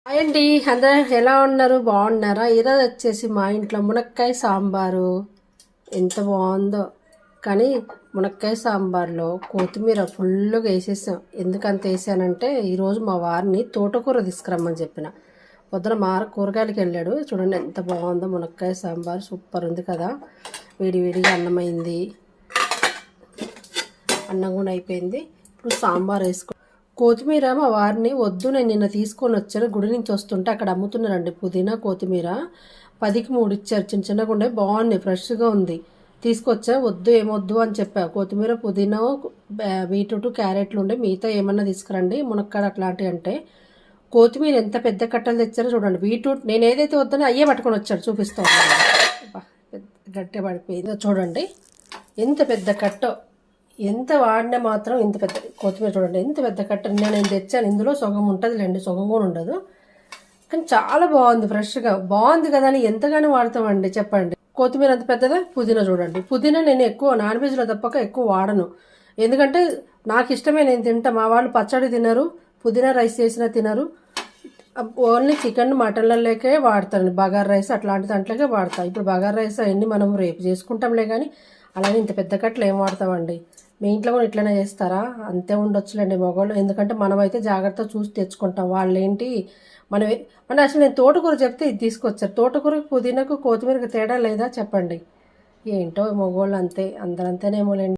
Hi అండి, అందరూ ఎలా ఉన్నారు? బాగున్నారా? ఈరోజు వచ్చేసి మా ఇంట్లో మునక్కాయ సాంబారు ఎంత బాగుందో. కానీ మునక్కాయ సాంబార్లో కొత్తిమీర ఫుల్గా వేసేసాం. ఎందుకంత వేసానంటే ఈరోజు మా వారిని తోటకూర తీసుకురమ్మని చెప్పిన. పొద్దున మా కూరగాయలకి వెళ్ళాడు. చూడండి ఎంత బాగుందో మునక్కాయ సాంబార్, సూపర్ ఉంది కదా. వేడివేడిగా అన్నమైంది, అన్నం కూడా అయిపోయింది. ఇప్పుడు సాంబార్ వేసుకో. కొత్తిమీర మా వారిని వద్దు, నేను నిన్న తీసుకొని వచ్చాను, గుడి నుంచి వస్తుంటే అక్కడ అమ్ముతున్నారండి పుదీనా కొత్తిమీర. 10కి 3 ఇచ్చారు, చిన్న చిన్నగా ఉండే, బాగున్నాయి, ఫ్రెష్గా ఉంది. తీసుకొచ్చా, వద్దు ఏమొద్దు అని చెప్పా. కొత్తిమీర, పుదీనా, బీట్రూట్, క్యారెట్లు ఉండే, మిగతా ఏమన్నా తీసుకురండి మునక్కాడ అట్లాంటివి అంటే. కొత్తిమీర ఎంత పెద్ద కట్టలు తెచ్చారో చూడండి. బీట్రూట్ నేను ఏదైతే వద్దనో అయ్యే పట్టుకొని వచ్చాడు, చూపిస్తాను. గట్టి పడిపోయిందో చూడండి, ఎంత పెద్ద కట్టో. ఎంత వాడినా మాత్రం ఇంత పెద్ద కొత్తిమీర చూడండి, ఎంత పెద్ద కట్ట. నేను తెచ్చాను, ఇందులో సగం ఉంటుందిలేండి, సగం కూడా ఉండదు. కానీ చాలా బాగుంది, ఫ్రెష్గా బాగుంది కదా అని ఎంతగానో వాడతామండి చెప్పండి. కొత్తిమీర అంత పెద్దదా. పుదీనా చూడండి, పుదీనా నేను ఎక్కువ నాన్ వెజ్లో తప్పక ఎక్కువ వాడను. ఎందుకంటే నాకు ఇష్టమే, నేను తింటా. మా వాళ్ళు పచ్చడి తినరు, పుదీనా రైస్ చేసినా తినరు. ఓన్లీ చికెన్ మటన్లలోకే వాడతాను, బగార్ రైస్ అట్లాంటి దాంట్లోకే వాడతా. ఇప్పుడు బగార్ రైస్ అవన్నీ మనం రేపు చేసుకుంటాంలే, కానీ అలానే ఇంత పెద్ద కట్టలు ఏం వాడతామండి. మీ ఇంట్లో కూడా ఇట్లనే చేస్తారా? అంతే ఉండొచ్చులేండి మగవాళ్ళు. ఎందుకంటే మనమైతే జాగ్రత్తగా చూసి తెచ్చుకుంటాం. వాళ్ళు ఏంటి మన అసలు నేను తోటకూర చెప్తే ఇది తీసుకొచ్చారు. తోటకూరకు, పుదీనాకు, కొత్తిమీరకు తేడా లేదా చెప్పండి. ఏంటో మగవాళ్ళు అంతే, అందరంతేనేమోలేండి.